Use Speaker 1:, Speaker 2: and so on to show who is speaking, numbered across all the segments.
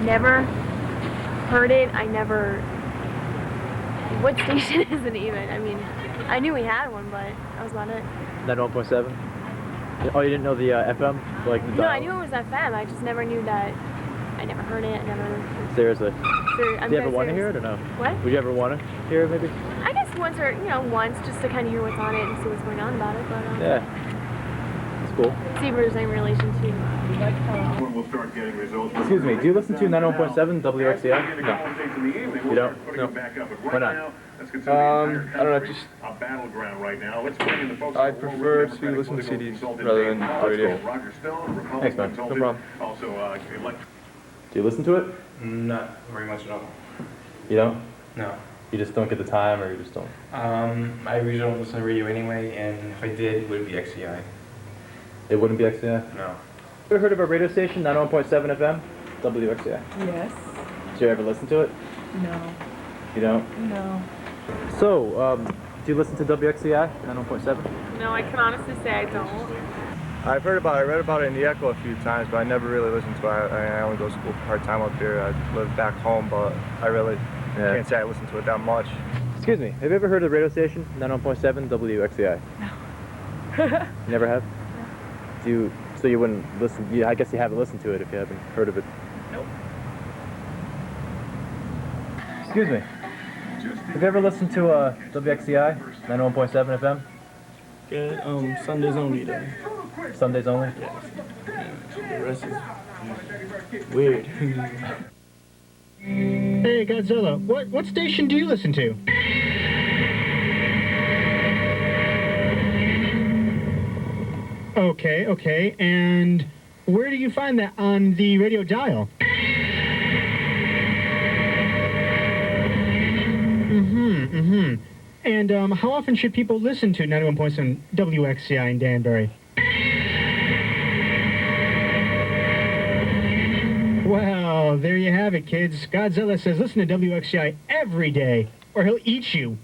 Speaker 1: never heard it. I never... What station is it even? I mean, I knew we had one, but that was about it.
Speaker 2: 91.7? Oh, you didn't know the FM? Like the
Speaker 1: No,
Speaker 2: dial?
Speaker 1: I knew it was FM. I just never knew that. I never heard it. I never...
Speaker 2: Seriously?
Speaker 1: I'm
Speaker 2: Do you ever
Speaker 1: dead
Speaker 2: want to
Speaker 1: serious.
Speaker 2: hear it or no?
Speaker 1: What?
Speaker 2: Would you ever want to hear it maybe?
Speaker 1: I guess once or, once, just to kind of hear what's on it and see what's going on about it, but...
Speaker 2: Yeah. It's cool.
Speaker 1: See if there's any relation to...
Speaker 3: When we'll start getting results.
Speaker 2: Excuse me, do you listen to 91.7 WXCI?
Speaker 3: No.
Speaker 2: You don't?
Speaker 3: No.
Speaker 2: Why not?
Speaker 4: I don't know, just
Speaker 3: a battleground right now. Let's bring in the folks.
Speaker 4: I prefer to listen to CDs rather than the radio.
Speaker 2: Thanks, man.
Speaker 4: No problem.
Speaker 3: Also,
Speaker 2: Do you listen to it?
Speaker 5: Not very much at all.
Speaker 2: You don't?
Speaker 5: No.
Speaker 2: You just don't get the time, or you just don't?
Speaker 5: I usually don't listen to radio anyway, and if I did, it would be XCI.
Speaker 2: It wouldn't be XCI?
Speaker 5: No.
Speaker 2: Ever heard of a radio station, 91.7 FM? WXCI.
Speaker 6: Yes.
Speaker 2: Did you ever listen to it?
Speaker 6: No.
Speaker 2: You don't?
Speaker 6: No.
Speaker 2: So, do you listen to WXCI 91.7?
Speaker 6: No, I can honestly say I don't.
Speaker 4: I've heard about it, I read about it in the Echo a few times, but I never really listened to it. I only go to school part-time up here. I live back home, but I really can't say I listen to it that much.
Speaker 2: Excuse me, have you ever heard of the radio station 91.7 WXCI?
Speaker 6: No.
Speaker 2: You never have? No. So you wouldn't listen, I guess you haven't listened to it if you haven't heard of it.
Speaker 6: Nope.
Speaker 2: Excuse me, have you ever listened to WXCI 91.7 FM?
Speaker 7: Yeah, Sundays only though.
Speaker 2: Sundays only?
Speaker 7: The rest is weird.
Speaker 8: Hey Godzilla, what station do you listen to? Okay, and where do you find that on the radio dial? And how often should people listen to 91.7 WXCI in Danbury? Well, there you have it, kids. Godzilla says listen to WXCI every day, or he'll eat you.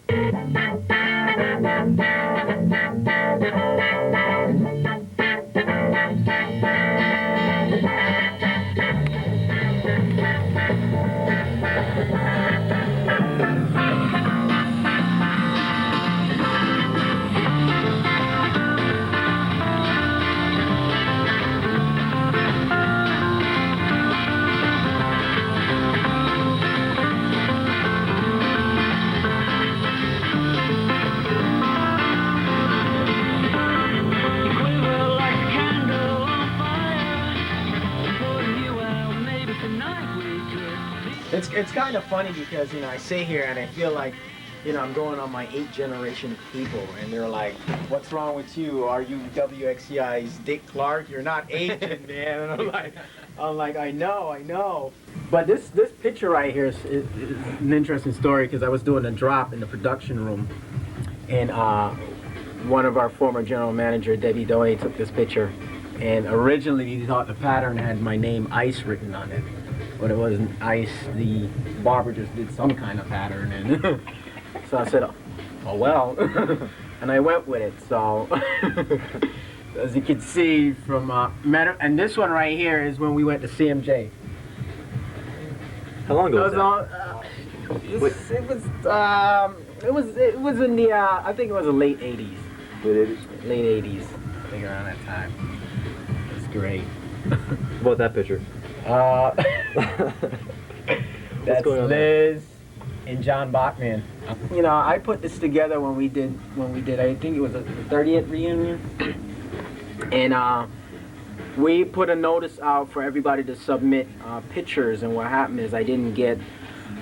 Speaker 9: It's kind of funny because, I sit here and I feel like, I'm going on my 8th generation of people, and they're like, what's wrong with you? Are you WXCI's Dick Clark? You're not Asian, man. And I'm like, I know. But this picture right here is an interesting story because I was doing a drop in the production room, and one of our former general manager, Debbie Doe, took this picture, and originally he thought the pattern had my name, Ice, written on it. But it wasn't Ice, the barber just did some kind of pattern, and so I said, oh well, and I went with it. So as you can see from and this one right here is when we went to CMJ.
Speaker 2: How long ago was
Speaker 9: that? It was in the I think it was the late 80s. Late 80s, I think around that time. It's great.
Speaker 2: What about that picture?
Speaker 9: That's Liz and John Bachman. I put this together when we did I think it was the 30th reunion, and we put a notice out for everybody to submit pictures, and what happened is I didn't get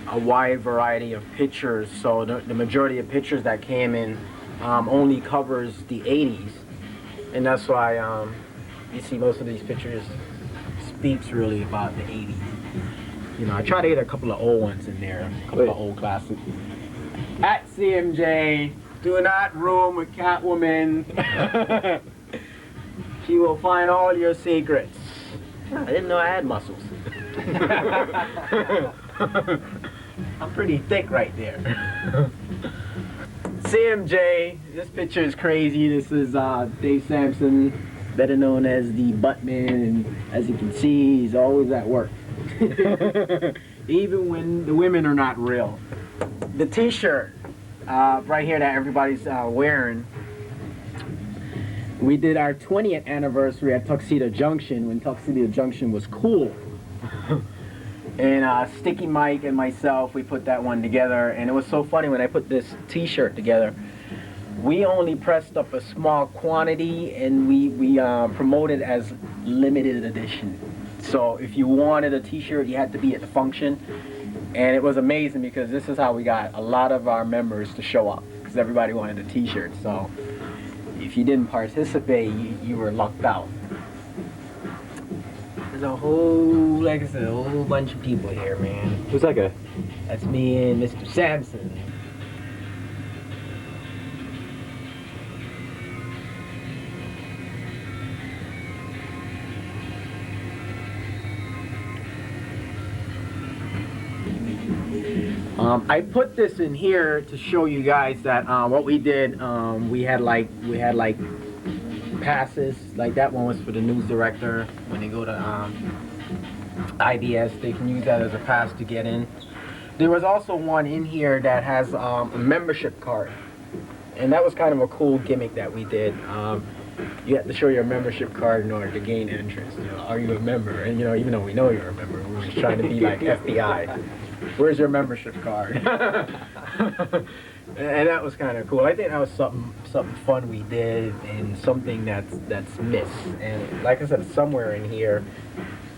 Speaker 9: a wide variety of pictures, so the majority of pictures that came in only covers the 80s, and that's why you see most of these pictures speaks really about the 80s. I try to get a couple of old ones in there, a couple of old classics. At CMJ, do not room with Catwoman. She will find all your secrets. I didn't know I had muscles. I'm pretty thick right there. CMJ, this picture is crazy. This is Dave Sampson, better known as the Buttman, and as you can see, he's always at work. Even when the women are not real. The t-shirt right here that everybody's wearing, we did our 20th anniversary at Tuxedo Junction when Tuxedo Junction was cool. And Sticky Mike and myself, we put that one together, and it was so funny when I put this t-shirt together. We only pressed up a small quantity, and we promoted as limited edition. So if you wanted a t-shirt, you had to be at the function. And it was amazing because this is how we got a lot of our members to show up, because everybody wanted a t-shirt. So if you didn't participate, you were lucked out. There's a whole, like I said, a whole bunch of people here, man.
Speaker 2: Who's that guy?
Speaker 9: That's me and Mr. Sampson. I put this in here to show you guys that what we did. We had like passes. Like that one was for the news director. When they go to IBS, they can use that as a pass to get in. There was also one in here that has a membership card, and that was kind of a cool gimmick that we did. You have to show your membership card in order to gain entrance. You know, are you a member? And you know, even though we know you're a member, we're just trying to be like FBI. Where's your membership card? And that was kind of cool. I think that was something fun we did, and something that's missed. And like I said, somewhere in here,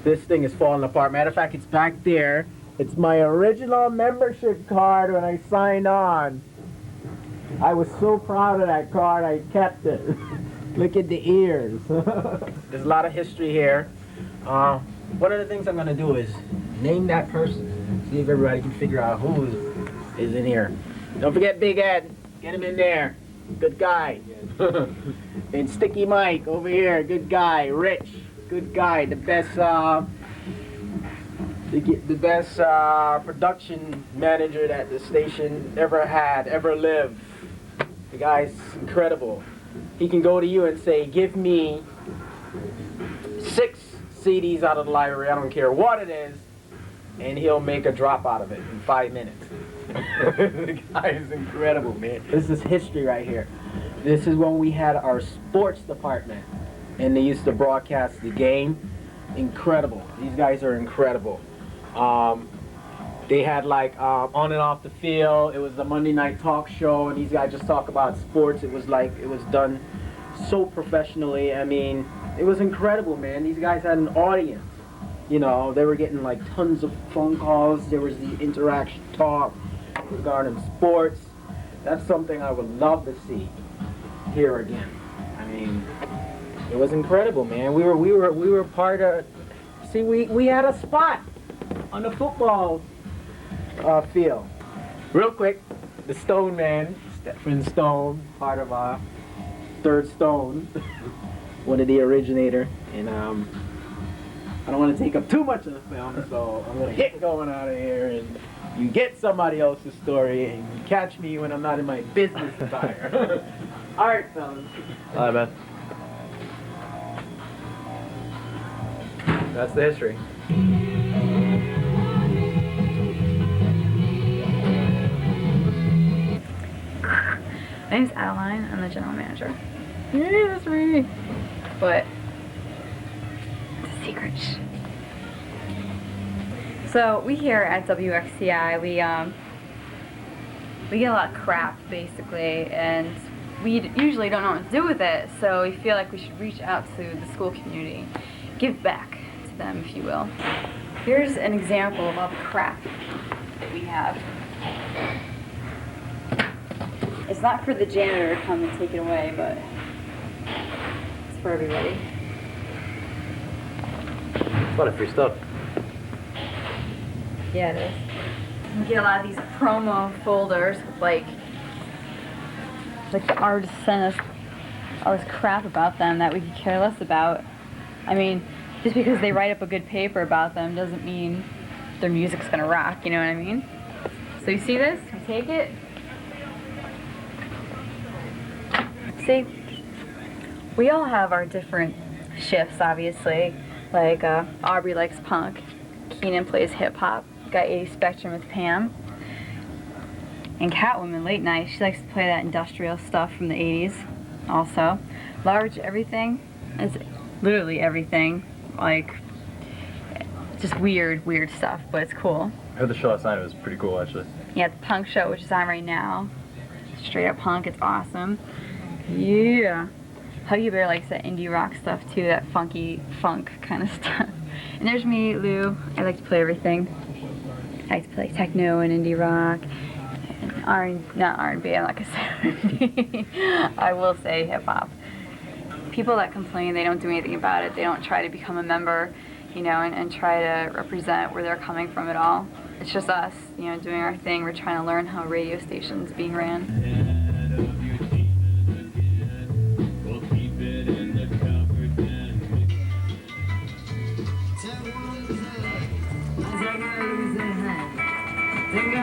Speaker 9: this thing is falling apart. Matter of fact, it's back there. It's my original membership card when I signed on. I was so proud of that card, I kept it. Look at the ears. There's a lot of history here. One of the things I'm going to do is name that person. See if everybody can figure out who is in here. Don't forget Big Ed. Get him in there. Good guy. And Sticky Mike over here. Good guy. Rich. Good guy. The best production manager that the station ever had, ever lived. The guy's incredible. He can go to you and say, give me 6 CDs out of the library. I don't care what it is. And he'll make a drop out of it in 5 minutes. The guy is incredible, man. This is history right here. This is when we had our sports department, and they used to broadcast the game. Incredible. These guys are incredible. They had like on and off the field. It was a Monday night talk show, and these guys just talk about sports. It was like, it was done so professionally. I mean, it was incredible, man. These guys had an audience. You know, they were getting like tons of phone calls. There was the interaction talk regarding sports. That's something I would love to see here again. I mean, it was incredible, man. We were part of. See, we had a spot on the football field. Real quick, the Stone Man, Stephen Stone, part of Third Stone, one of the originator, and I don't want to take up too much of the film, so I'm going to get going out of here, and you get somebody else's story, and you catch me when I'm not in my business attire. All right, fellas.
Speaker 2: All right, man. That's the history.
Speaker 10: My name's Adeline. I'm the general manager. Yeah, that's me. But it's a secret. So we here at WXCI, we get a lot of crap basically, and we usually don't know what to do with it. So we feel like we should reach out to the school community, give back to them, if you will. Here's an example of all the crap that we have. It's not for the janitor to come and take it away, but it's for everybody.
Speaker 2: It's a lot of free stuff.
Speaker 10: Yeah, it is. We get a lot of these promo folders with like the artists send us all this crap about them that we could care less about. I mean, just because they write up a good paper about them doesn't mean their music's gonna rock, you know what I mean? So you see this? You take it. See, we all have our different shifts, obviously. Like, Aubri likes punk, Keenan plays hip hop. Got 80 Spectrum with Pam. And Catwoman, late night. She likes to play that industrial stuff from the 80s also. Large everything. It's literally everything. Like, just weird stuff, but it's cool.
Speaker 2: I heard the show last night. It was pretty cool, actually.
Speaker 10: Yeah, the punk show, which is on right now. Straight up punk, it's awesome. Yeah. Huggy Bear likes that indie rock stuff too, that funky funk kind of stuff. And there's me, Lou. I like to play everything. I like to play techno and indie rock. And not R&B, I'm not gonna say R&B. I will say hip hop. People that complain, they don't do anything about it. They don't try to become a member, you know, and try to represent where they're coming from at all. It's just us, you know, doing our thing. We're trying to learn how a radio station's being ran.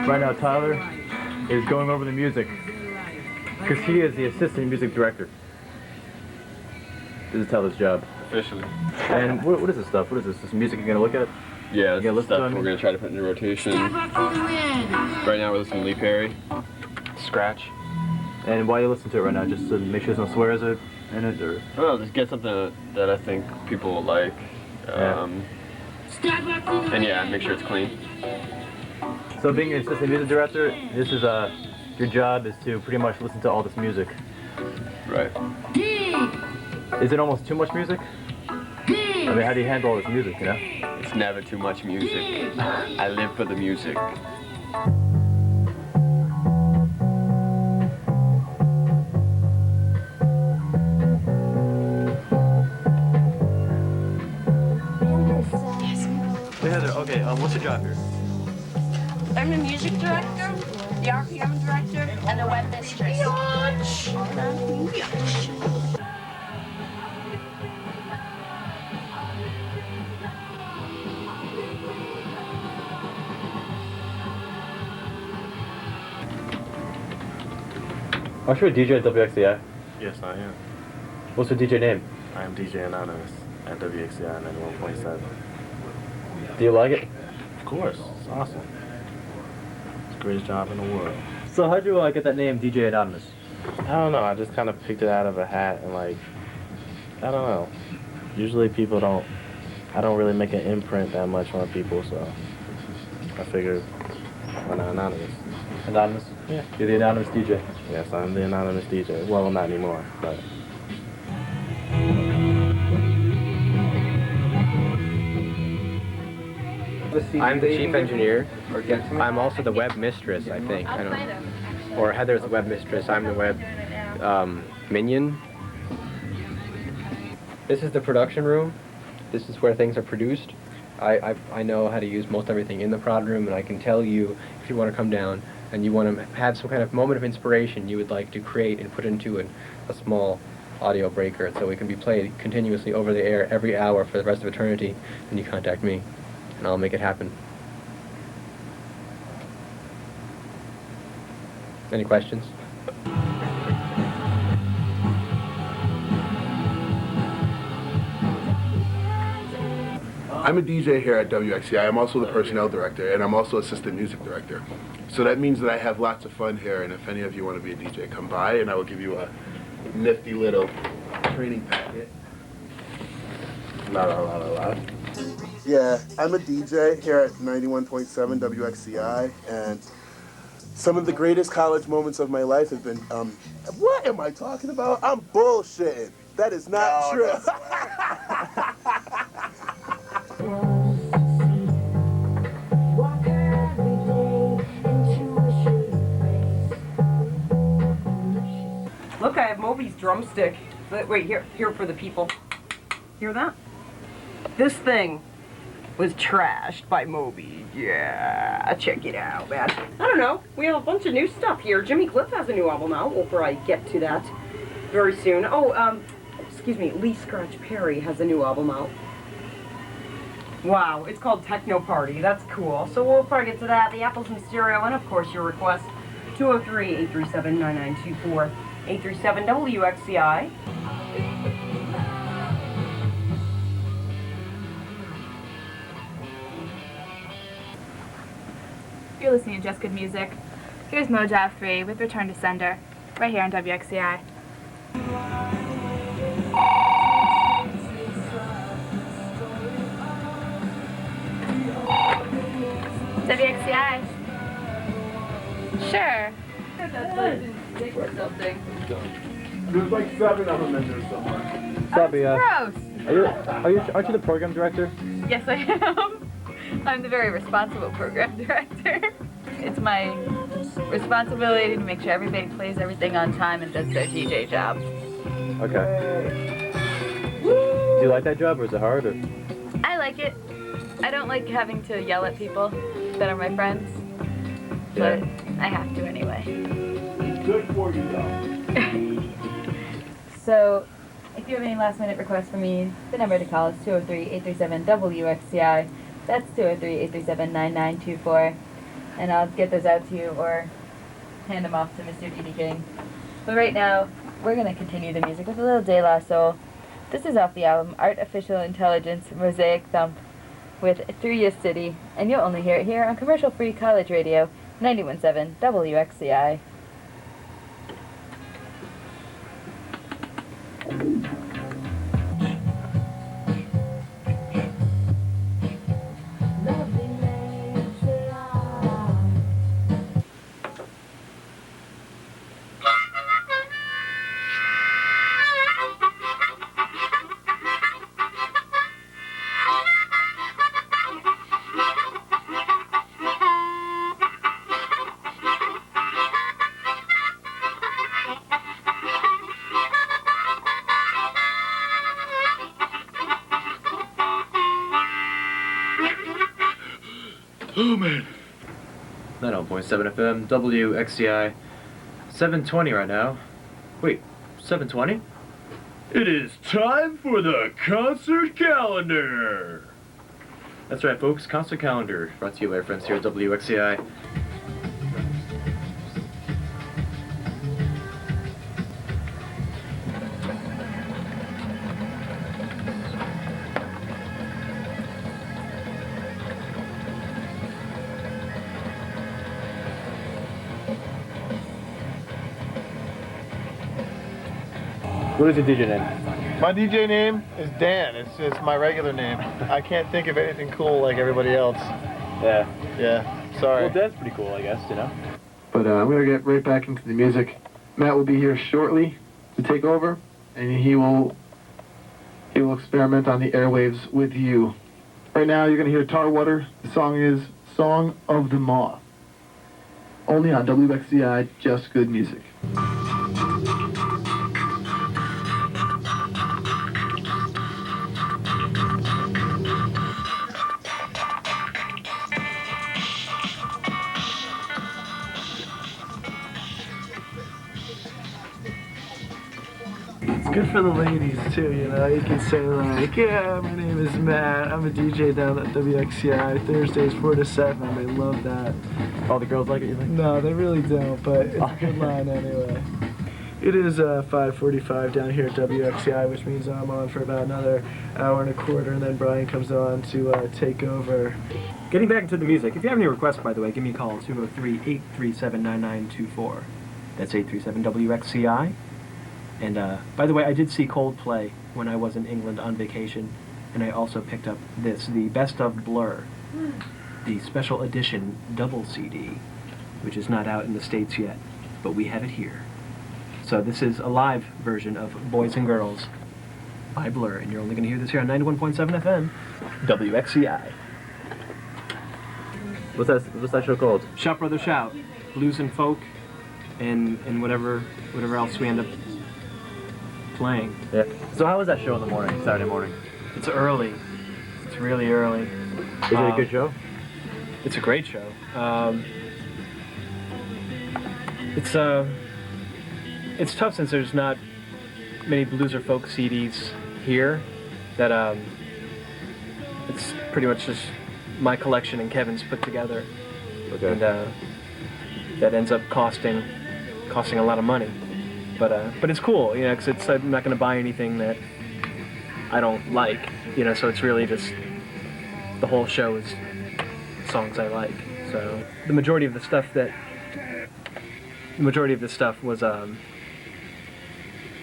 Speaker 2: Right now, Tyler is going over the music because he is the assistant music director. This is Tyler's job.
Speaker 11: Officially.
Speaker 2: And what is this stuff? What is this? This music you're going to look at?
Speaker 11: Yeah,
Speaker 2: this
Speaker 11: is stuff we're going to try to put into rotation. Right now we're listening to Lee Perry, Scratch.
Speaker 2: And why you listen to it right now? Just to make sure there's no swears in it? Or?
Speaker 11: Well, just get something that I think people will like. And yeah, make sure it's clean.
Speaker 2: So being an assistant music director, this is your job is to pretty much listen to all this music.
Speaker 11: Right.
Speaker 2: Is it almost too much music? I mean, how do you handle all this music, you know?
Speaker 11: It's never too much music. I live for the music.
Speaker 2: Hey Heather, okay, what's your job here?
Speaker 12: I'm the music director, the RPM director, and the web mistress.
Speaker 2: Aren't you a DJ at WXCI?
Speaker 13: Yes, I am.
Speaker 2: What's your DJ name?
Speaker 13: I am DJ Anonymous at WXCI 91.7.
Speaker 2: Do you like it?
Speaker 13: Of course. It's awesome. It's the greatest job in the world.
Speaker 2: So how'd you get that name, DJ Anonymous?
Speaker 13: I don't know. I just kind of picked it out of a hat and I don't know. Usually people don't, I don't really make an imprint that much on people, so I figured why not Anonymous.
Speaker 2: Anonymous?
Speaker 13: Yeah.
Speaker 2: You're the anonymous DJ?
Speaker 13: Yes, I'm the anonymous DJ. Well, not anymore, but...
Speaker 14: I'm the chief engineer. I'm also the web mistress, I think. I don't, or Heather's the web mistress. I'm the web minion. This is the production room. This is where things are produced. I know how to use most everything in the prod room, and I can tell you if you want to come down and you want to have some kind of moment of inspiration you would like to create and put into a small audio breaker so it can be played continuously over the air every hour for the rest of eternity, then you contact me and I'll make it happen. Any questions?
Speaker 15: I'm a DJ here at WXCI. I'm also the personnel director, and I'm also assistant music director. So that means that I have lots of fun here, and if any of you want to be a DJ, come by, and I will give you a nifty little training packet. La la la la la. Yeah, I'm a DJ here at 91.7 WXCI, and some of the greatest college moments of my life have been, what am I talking about? I'm bullshitting. That is not true.
Speaker 16: Look, I have Moby's drumstick. Wait, here for the people. Hear that? This thing was trashed by Moby. Yeah, check it out, man. I don't know. We have a bunch of new stuff here. Jimmy Cliff has a new album out. We'll probably get to that very soon. Oh, excuse me. Lee Scratch Perry has a new album out. Wow, it's called Techno Party. That's cool. So we'll probably get to that. The Apples in Stereo, and of course your request. 203-837-9924. 837 WXCI.
Speaker 17: You're listening to Just Good Music. Here's Mojob 3 with Return to Sender, right here on WXCI. WXCI. Sure.
Speaker 10: Or something.
Speaker 15: There's like 7 of them in there somewhere.
Speaker 2: Sabi,
Speaker 10: Gross.
Speaker 2: aren't you the program director?
Speaker 10: Yes, I am. I'm the very responsible program director. It's my responsibility to make sure everybody plays everything on time and does their DJ job.
Speaker 2: Okay. Do you like that job, or is it hard? Or?
Speaker 10: I like it. I don't like having to yell at people that are my friends, but I have to anyway.
Speaker 15: It's good for you, though.
Speaker 10: So, if you have any last-minute requests for me, the number to call is 203-837-WXCI. That's 203-837-9924. And I'll get those out to you or hand them off to Mr. D.D. King. But right now, we're going to continue the music with a little De La Soul. This is off the album Artificial Intelligence Mosaic Thump with Through Your City, and you'll only hear it here on commercial-free college radio, 91.7 WXCI.
Speaker 2: Oh man. 90.7 FM, WXCI. 7:20 right now. Wait, 7:20? It is time for the concert calendar. That's right, folks. Concert calendar brought to you by our friends here at WXCI. What is your DJ name?
Speaker 4: My DJ name is Dan. It's my regular name. I can't think of anything cool like everybody else.
Speaker 2: Yeah.
Speaker 4: Yeah. Sorry.
Speaker 2: Well, Dan's pretty cool, I guess, you know?
Speaker 18: But I'm going to get right back into the music. Matt will be here shortly to take over, and he will experiment on the airwaves with you. Right now, you're going to hear Tar Water. The song is Song of the Moth. Only on WXCI, Just Good Music.
Speaker 7: It's good for the ladies too, you know. You can say like, yeah, my name is Matt. I'm a DJ down at WXCI Thursdays 4 to 7. They love that.
Speaker 2: All the girls like it, you think?
Speaker 7: No, they really don't, but it's a good line anyway. It is 5:45 down here at WXCI, which means I'm on for about another hour and a quarter, and then Brian comes on to take over.
Speaker 19: Getting back into the music, if you have any requests, by the way, give me a call, 203-837-9924. That's 837-WXCI. And, by the way, I did see Coldplay when I was in England on vacation, and I also picked up this, the Best of Blur, the special edition double CD, which is not out in the States yet, but we have it here. So this is a live version of Boys and Girls by Blur, and you're only going to hear this here on 91.7 FM, WXCI.
Speaker 2: What's that show called?
Speaker 19: Shout Brother Shout, blues and folk, and whatever else we end up playing.
Speaker 2: Yeah. So how was that show in the morning, Saturday morning?
Speaker 19: It's early. It's really early.
Speaker 2: Is it a good show?
Speaker 19: It's a great show. It's tough since there's not many blues or folk CDs here. That it's pretty much just my collection and Kevin's put together.
Speaker 2: Okay.
Speaker 19: And that ends up costing a lot of money. But it's cool, you know, because I'm not going to buy anything that I don't like, you know. So it's really just the whole show is songs I like. So the majority of the stuff was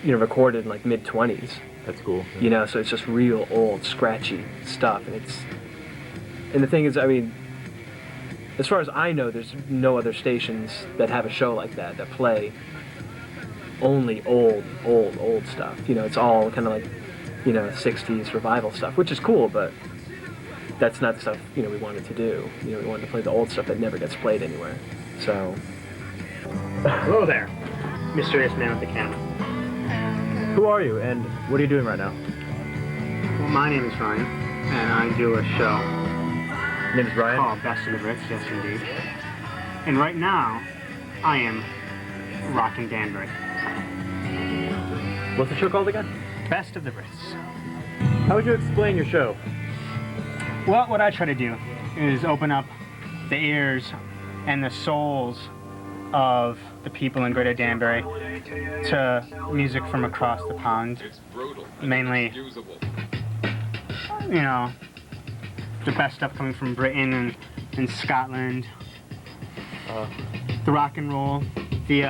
Speaker 19: recorded in like mid-20s.
Speaker 2: That's cool.
Speaker 19: You know, so it's just real old, scratchy stuff, and the thing is, I mean, as far as I know, there's no other stations that have a show like that play only old stuff. You know, it's all kind of like, 60s revival stuff, which is cool, but that's not the stuff, we wanted to do. We wanted to play the old stuff that never gets played anywhere. So.
Speaker 8: Hello there, mysterious man with the camera.
Speaker 2: Who are you, and what are you doing right now?
Speaker 8: Well, my name is Ryan, and I do a show.
Speaker 2: Your name is Ryan?
Speaker 8: Called Best of the Brits, yes indeed. And right now, I am rocking Danbury.
Speaker 2: What's the show called again?
Speaker 8: Best of the Brits.
Speaker 2: How would you explain your show?
Speaker 8: Well, what I try to do is open up the ears and the souls of the people in Greater Danbury to music from across the pond. Mainly, the best stuff coming from Britain and Scotland. The rock and roll, the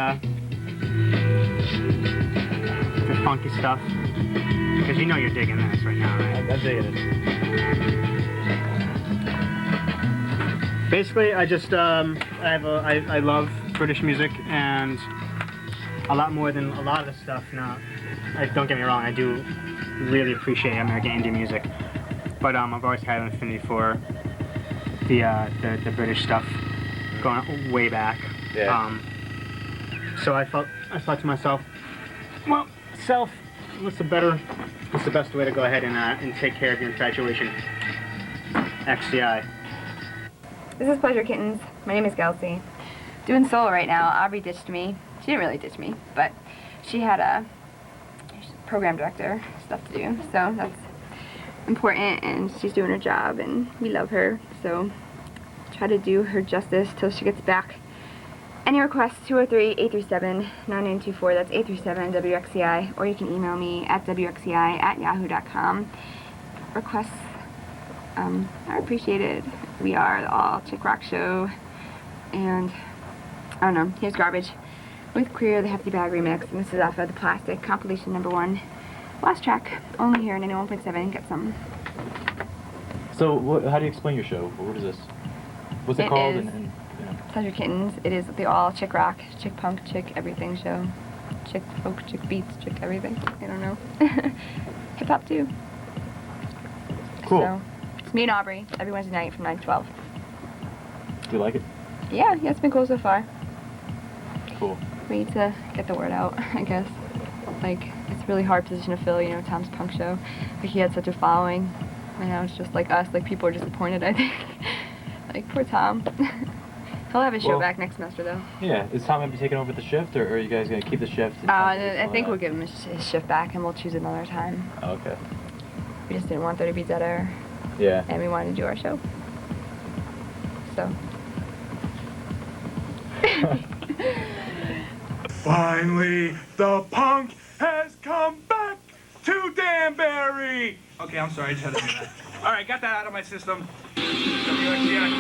Speaker 8: funky stuff. Because you're digging this right now, right?
Speaker 2: I'm digging it.
Speaker 8: Basically, I just I love British music, and a lot more than a lot of the stuff. Now, don't get me wrong, I do really appreciate American indie music, but I've always had an affinity for the British stuff, going way back.
Speaker 2: Yeah.
Speaker 8: So I thought to myself, well, what's the best way to go ahead and take care of your infatuation? XCI.
Speaker 10: This is Pleasure Kittens. My name is Kelcy. Doing solo right now. Aubri ditched me. She didn't really ditch me, but she had a program director stuff to do, so that's important, and she's doing her job, and we love her, so try to do her justice till she gets back. Any requests, 203-837-9924, that's 837-WXCI, or you can email me at WXCI@yahoo.com. Requests are appreciated. We are the All Chick Rock Show, and I don't know, here's Garbage with Queer, the Hefty Bag remix, and this is off of the Plastic compilation #1. Last track, only here, 91.7, get some.
Speaker 2: So, how do you explain your show? What is this? What's it called?
Speaker 10: Pleasure Kittens. It is the all chick rock, chick punk, chick everything show. Chick folk, chick beats, chick everything. I don't know. Hip hop too.
Speaker 2: Cool.
Speaker 10: So, it's me and Aubri every Wednesday night from 9 to 12.
Speaker 2: Do you like it?
Speaker 10: Yeah, it's been cool so far.
Speaker 2: Cool.
Speaker 10: We need to get the word out, I guess. Like, it's a really hard position to fill, Tom's punk show. Like, he had such a following. And now it's just like us, like, people are disappointed, I think. Like, poor Tom. He'll have his show back next semester, though.
Speaker 2: Yeah. Is Tom going to be taking over the shift, or are you guys going to keep the shift?
Speaker 10: I think we'll give him his shift back, and we'll choose another time.
Speaker 2: Oh, okay.
Speaker 10: We just didn't want there to be dead air.
Speaker 2: Yeah.
Speaker 10: And we wanted to do our show. So.
Speaker 20: Finally, the punk has come back to Danbury! Okay, I'm sorry, I just had to do that. Alright, got that out of my system. WXCI.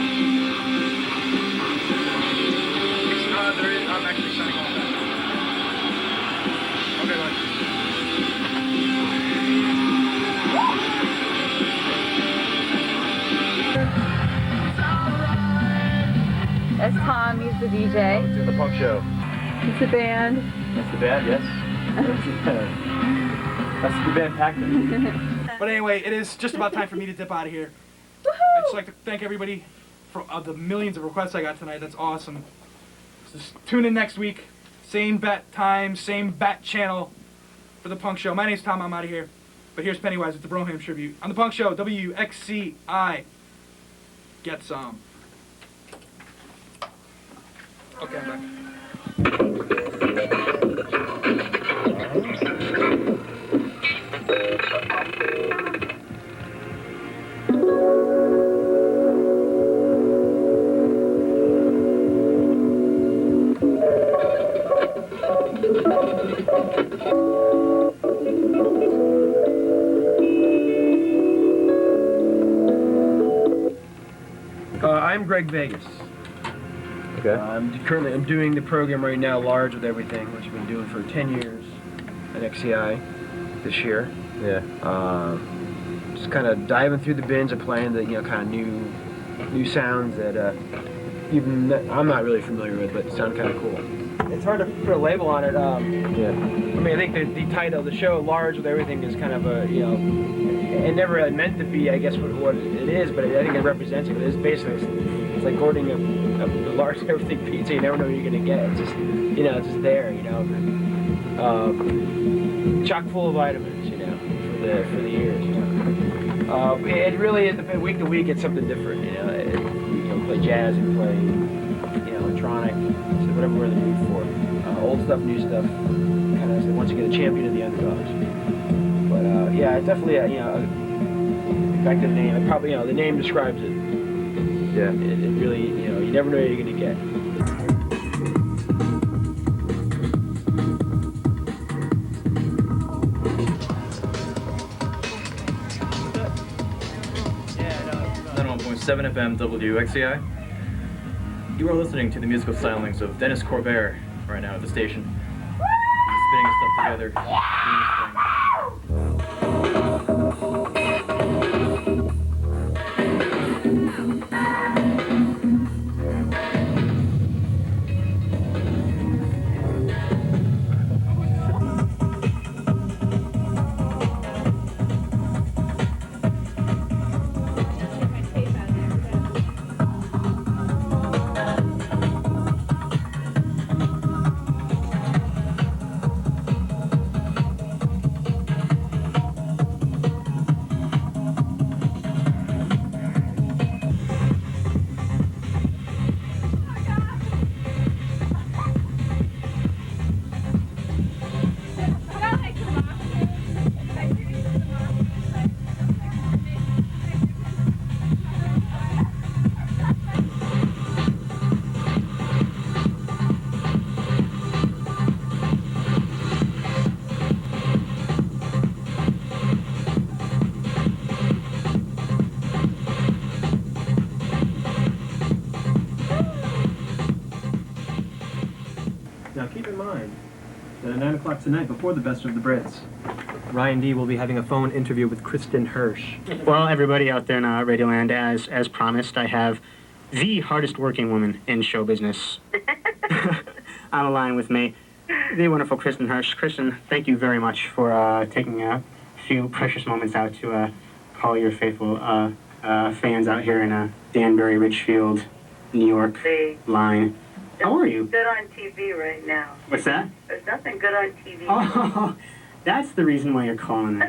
Speaker 20: I'm actually shutting all that. Okay, bye.
Speaker 10: That's Tom, he's the DJ.
Speaker 2: Doing the punk show.
Speaker 10: It's the band.
Speaker 2: That's the band, yes. That's the band Pac-Man.
Speaker 20: But anyway, it is just about time for me to dip out of here. I'd just like to thank everybody for the millions of requests I got tonight. That's awesome. Just tune in next week. Same bat time, same bat channel for the punk show. My name's Tom, I'm out of here. But here's Pennywise with the Broham tribute. On the punk show, WXCI. Get some. Okay, I'm back.
Speaker 21: I'm Greg Vegas.
Speaker 2: Okay.
Speaker 19: I'm doing the program right now, Large with Everything, which I've been doing for 10 years at XCI this year.
Speaker 2: Yeah.
Speaker 19: Just kind of diving through the bins and playing the kind of new sounds that even I'm not really familiar with, but sound kind of cool. It's hard to put a label on it.
Speaker 2: Yeah.
Speaker 19: I mean, I think the title of the show, Large with Everything, is kind of a, it never really meant to be, I guess, what it is, but I think it represents it. It's basically, it's like ordering a large everything pizza. You never know what you're going to get. It's just, it's just there, chock full of vitamins, for the ears, It really is, week to week, it's something different, play jazz and play, electronic, so whatever we're in the mood for. Old stuff, new stuff, kind of once you get a champion of the underdogs. But yeah, it's definitely back to the name. It probably, the name describes it.
Speaker 2: Yeah.
Speaker 19: It really, you never know what you're gonna get.
Speaker 2: FM WXCI. You are listening to the musical stylings of Dennis Corvair right now at the station. He's spinning stuff together.
Speaker 19: Now keep in mind that at 9 o'clock tonight, before the Best of the Brits, Ryan D will be having a phone interview with Kristin Hersh.
Speaker 8: Well, everybody out there in Radioland, as promised, I have the hardest working woman in show business on the line with me, the wonderful Kristin Hersh. Kristin, thank you very much for taking a few precious moments out to call your faithful fans out here in Danbury, Ridgefield, New York line. How are you?
Speaker 21: Good on TV right now.
Speaker 8: What's that?
Speaker 21: There's nothing good on TV.
Speaker 8: Oh, that's the reason why you're calling me.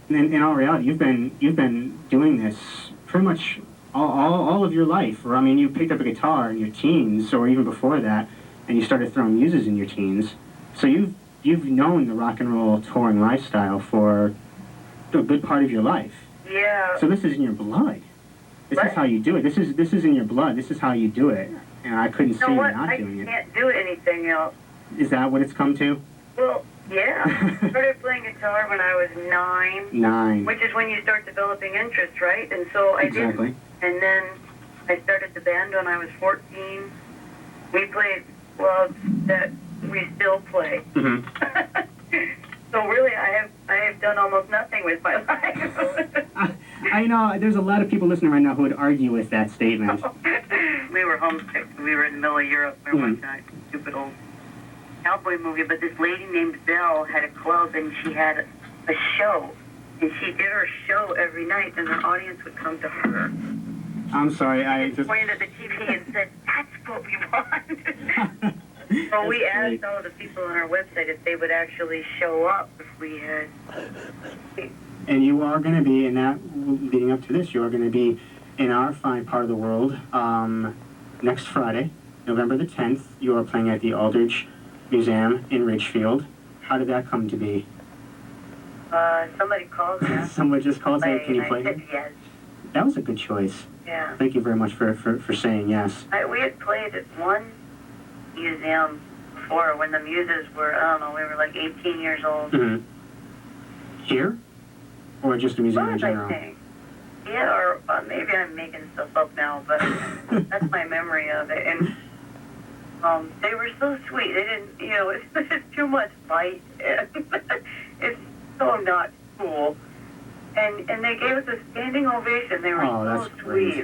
Speaker 8: In all reality, you've been doing this pretty much all of your life. Or I mean, you picked up a guitar in your teens, or even before that, and you started throwing muses in your teens. So you've known the rock and roll touring lifestyle for a good part of your life.
Speaker 21: Yeah.
Speaker 8: So this is in your blood. This is how you do it. This is in your blood. This is how you do it. And I couldn't see you not doing it.
Speaker 21: I can't do anything else.
Speaker 8: Is that what it's come to?
Speaker 21: Well, yeah. I started playing guitar when I was 9.
Speaker 8: 9.
Speaker 21: Which is when you start developing interest, right? And so I did. And then I started the band when I was 14. We played, we still play.
Speaker 8: Mm-hmm.
Speaker 21: So really, I have done almost nothing with my life.
Speaker 8: I know there's a lot of people listening right now who would argue with that statement.
Speaker 21: We were homesick. We were in the middle of Europe for one time. Stupid old cowboy movie. But this lady named Belle had a club, and she had a show. And she did her show every night, and her audience would come to her.
Speaker 8: I'm sorry, I just
Speaker 21: pointed at the TV and said, "That's what we want." So we asked all of the people on our website if they would actually show up if we had.
Speaker 8: And you are going to be in that, leading up to this, you are going to be in our fine part of the world next Friday, November the 10th. You are playing at the Aldrich Museum in Ridgefield. How did that come to be?
Speaker 21: Somebody called me.
Speaker 8: Somebody just called and said, can you play?
Speaker 21: I said yes.
Speaker 8: That was a good choice.
Speaker 21: Yeah.
Speaker 8: Thank you very much for saying yes.
Speaker 21: We had played at one museum before when the Muses were, I don't know, we were like 18 years old.
Speaker 8: Mm-hmm. Here? Or just a museum in general?
Speaker 21: I think. Yeah, or maybe I'm making stuff up now, but that's my memory of it. And They were so sweet. They didn't, you know, it's too much fight. It's so not cool. And they gave us a standing ovation. They were so sweet.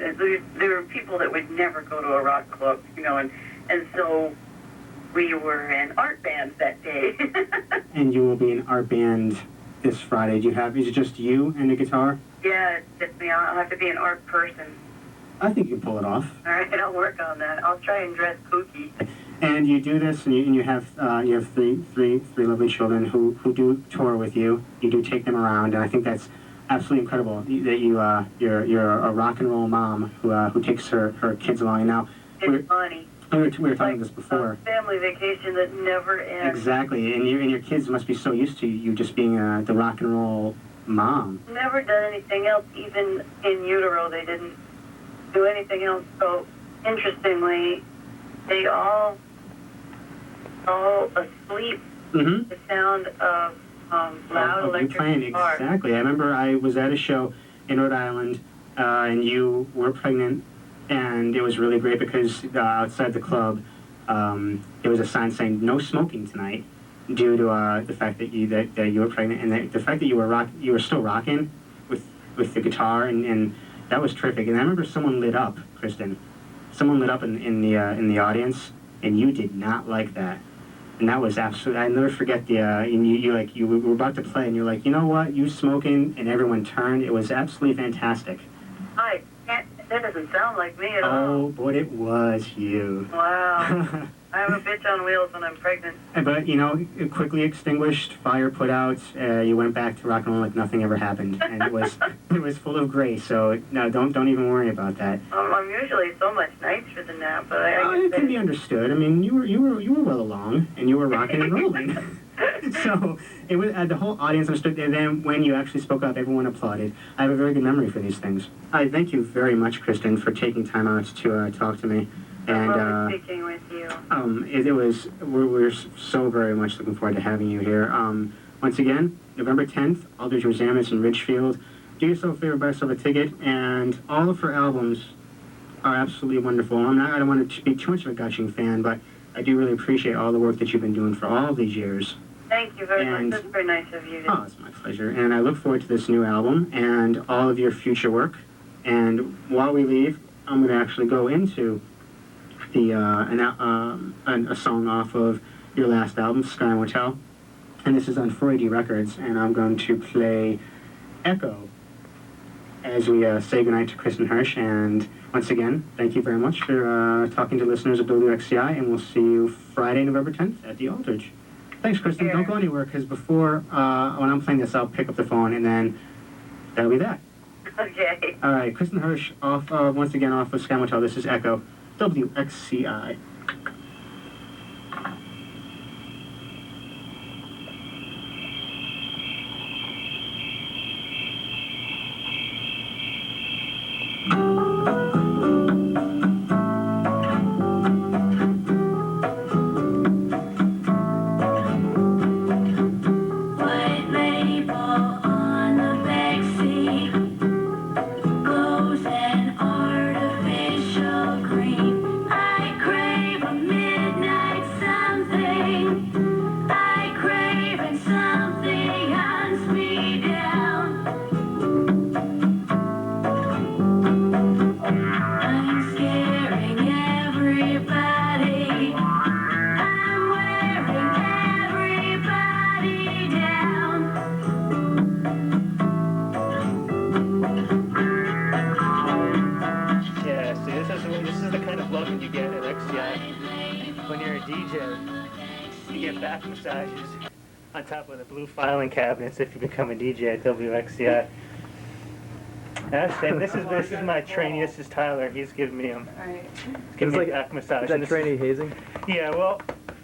Speaker 21: There were people that would never go to a rock club, you know, and so we were in art bands that day.
Speaker 8: And you will be in art band this Friday. Is it just you and the guitar?
Speaker 21: Yeah, it's just me. I'll have to be an art person.
Speaker 8: I think you can pull it off.
Speaker 21: All right, I'll work on that. I'll try and dress kooky.
Speaker 8: And you do this, and you have three lovely children who do tour with you. You do take them around, and I think that's absolutely incredible that you're a rock and roll mom who takes her kids along. And now
Speaker 21: It's funny.
Speaker 8: we were talking about this before.
Speaker 21: Family vacation that never ends.
Speaker 8: Exactly, and your kids must be so used to you just being the rock and roll mom.
Speaker 21: Never done anything else, even in utero. They didn't do anything else. So, interestingly, they all asleep.
Speaker 8: Mm-hmm.
Speaker 21: The sound of loud
Speaker 8: you
Speaker 21: electric
Speaker 8: playing
Speaker 21: guitar.
Speaker 8: exactly. I remember I was at a show in Rhode Island, and you were pregnant, and it was really great because outside the club, there was a sign saying "No smoking tonight," due to the fact that you were pregnant, and the fact that you were still rocking with the guitar, and that was terrific. And I remember someone lit up, Kristin. Someone lit up in the audience, and you did not like that. And that was absolutely, I'll never forget you were about to play, and you're like, you know what, you smoking, and everyone turned. It was absolutely fantastic.
Speaker 21: That doesn't sound like me at all.
Speaker 8: Oh, but it was you.
Speaker 21: Wow. I'm a bitch on wheels when I'm pregnant.
Speaker 8: But, it quickly extinguished, fire put out, you went back to rock and roll like nothing ever happened. And it was full of grace, so no, don't even worry about that.
Speaker 21: I'm usually so much nicer than that, but
Speaker 8: it can be understood. I mean, you were well along, and you were rocking and rolling. So it was the whole audience understood, and then when you actually spoke up, everyone applauded. I have a very good memory for these things. I thank you very much, Kristin, for taking time out to talk to me. And
Speaker 21: I love speaking with you.
Speaker 8: We're so very much looking forward to having you here. Once again, November 10th, Aldridge Museum in Ridgefield. Do yourself a favor, buy yourself a ticket, and all of her albums are absolutely wonderful. I don't want to be too much of a gushing fan, but I do really appreciate all the work that you've been doing for all of these years.
Speaker 21: Thank you very much. That's very nice of you.
Speaker 8: Oh, it's my pleasure. And I look forward to this new album and all of your future work. And while we leave, I'm going to actually go into a song off of your last album, Sky Motel. And this is on 4AD Records. And I'm going to play Echo as we say goodnight to Kristin Hersh. And once again, thank you very much for talking to listeners of WXCI. And we'll see you Friday, November 10th at the Aldridge. Thanks, Kristin.
Speaker 21: Yeah.
Speaker 8: Don't go anywhere, because before, when I'm playing this, I'll pick up the phone, and then that'll be that.
Speaker 21: Okay.
Speaker 8: All right, Kristin Hersh, once again off of Sky Motel. This is Echo, WXCI.
Speaker 1: On top of the blue filing cabinets if you become a DJ at WXCI. And this is my trainee. This is Tyler. He's giving me giving me a back massage.
Speaker 7: Is that trainee hazing?
Speaker 1: Yeah. Well,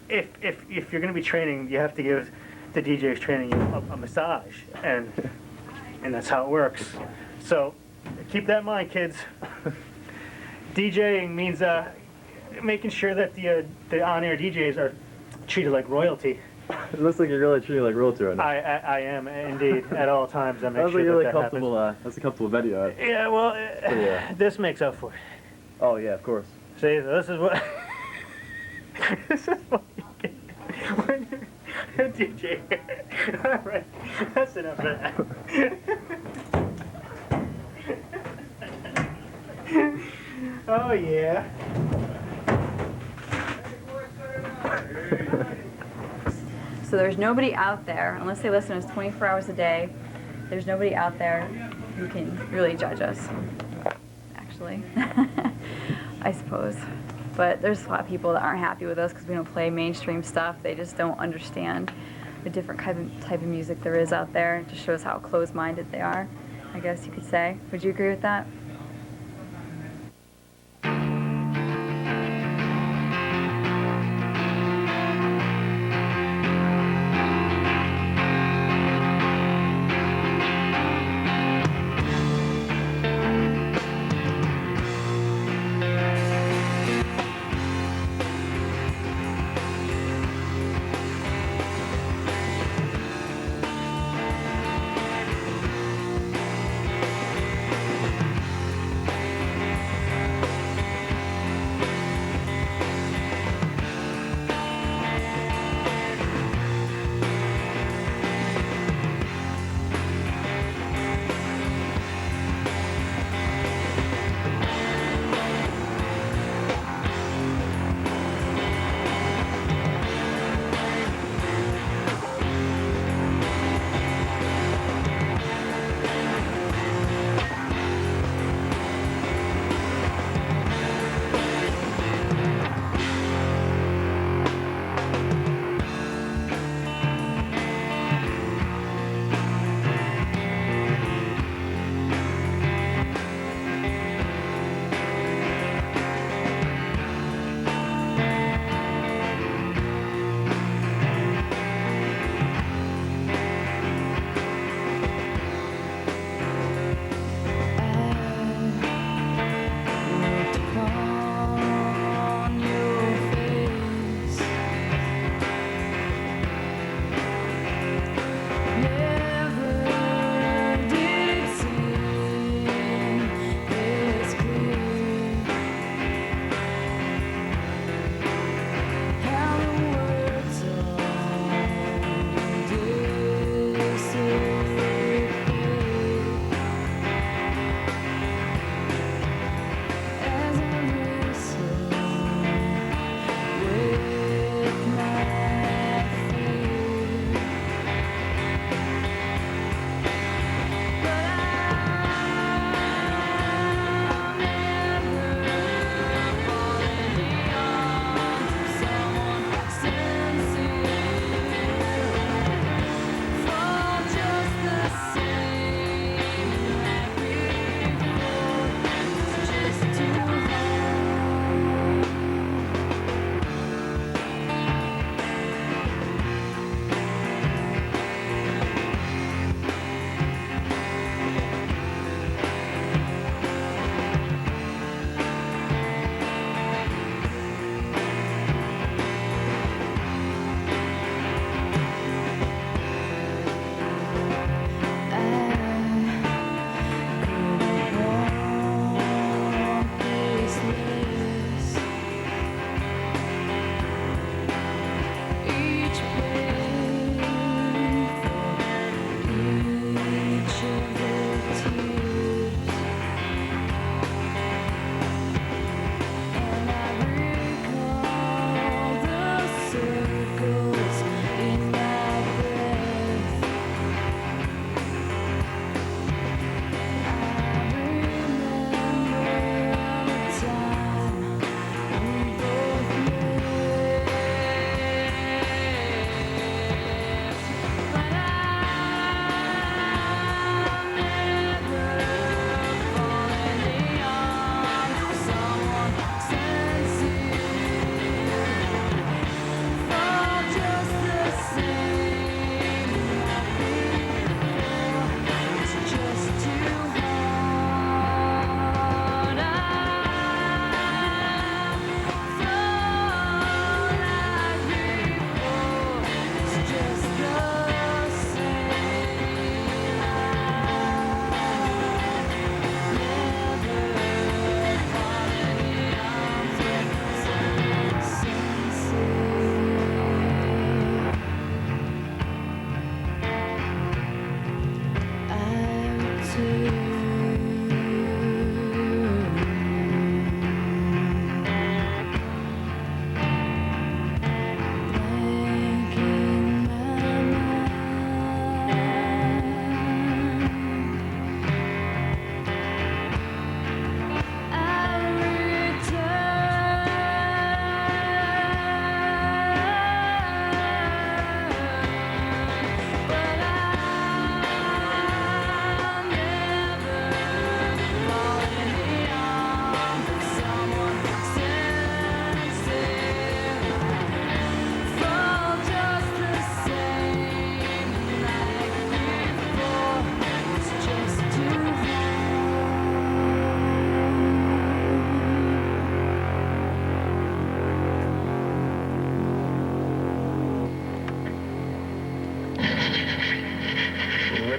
Speaker 1: if you're going to be training, you have to give the DJs training you a massage, and that's how it works. So keep that in mind, kids. DJing means making sure that the on-air DJs are treated like royalty.
Speaker 7: It looks like you're really treating like royalty right now.
Speaker 1: I am indeed at all times. I make
Speaker 7: Sounds
Speaker 1: sure
Speaker 7: like you're
Speaker 1: that
Speaker 7: comfortable.
Speaker 1: happens.
Speaker 7: That's a comfortable video.
Speaker 1: Yeah, well, this makes up for it.
Speaker 7: Oh yeah, of course.
Speaker 1: See, this is what This is what you get when you're a DJ. All right, that's enough of that. Oh yeah.
Speaker 10: So there's nobody out there, unless they listen to us 24 hours a day, there's nobody out there who can really judge us, actually, I suppose. But there's a lot of people that aren't happy with us because we don't play mainstream stuff. They just don't understand the different type of music there is out there. It just shows how closed-minded they are, I guess you could say. Would you agree with that?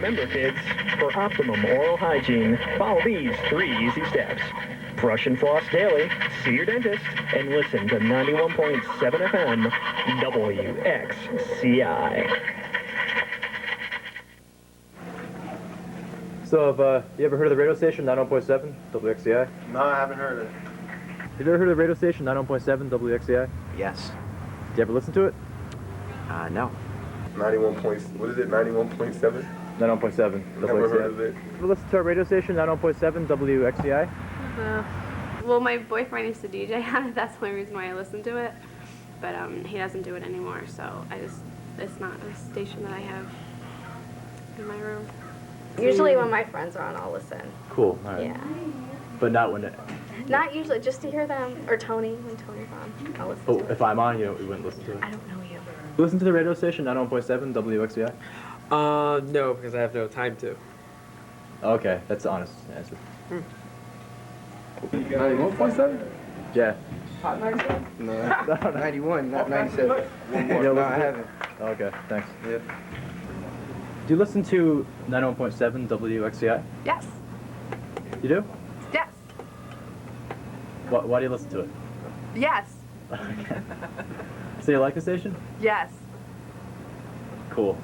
Speaker 3: Remember, kids, for optimum oral hygiene, follow these 3 easy steps. Brush and floss daily, see your dentist, and listen to 91.7 FM WXCI.
Speaker 2: So, have you ever heard of the radio station 91.7 WXCI?
Speaker 4: No, I haven't heard it.
Speaker 2: Have you ever heard of the radio station 91.7 WXCI?
Speaker 9: Yes.
Speaker 2: Do you ever listen to it?
Speaker 9: No.
Speaker 11: 91 points. What is it? 91.7.
Speaker 2: 91.7
Speaker 11: Never heard of
Speaker 2: WXCI.
Speaker 11: it.
Speaker 2: Ever listen to our radio station 91.7 WXCI?
Speaker 22: Well, my boyfriend used to DJ on it. That's the only reason why I listen to it. But he doesn't do it anymore, so it's not a station that I have in my room. Usually when my friends are on, I'll listen.
Speaker 2: Cool. All right.
Speaker 22: Yeah.
Speaker 2: But not when it.
Speaker 22: Not usually, just to hear them, or Tony, when Tony's on, I'll listen
Speaker 2: Oh,
Speaker 22: to it.
Speaker 2: if I'm on, you wouldn't listen to it.
Speaker 22: I don't know you.
Speaker 2: You listen to the radio station 91.7 WXCI?
Speaker 14: No, because I have no time to.
Speaker 2: Okay, that's the honest answer.
Speaker 4: 91.7?
Speaker 2: Yeah.
Speaker 14: Hot 97?
Speaker 4: No.
Speaker 14: 91, not 97.
Speaker 2: No,
Speaker 14: No, I haven't.
Speaker 2: Okay, thanks.
Speaker 14: Yep.
Speaker 2: Do you listen to 91.7 WXCI?
Speaker 22: Yes.
Speaker 2: You do?
Speaker 22: Yes.
Speaker 2: Why do you listen to it?
Speaker 22: Yes.
Speaker 2: Okay. So you like the station?
Speaker 22: Yes.
Speaker 2: Cool.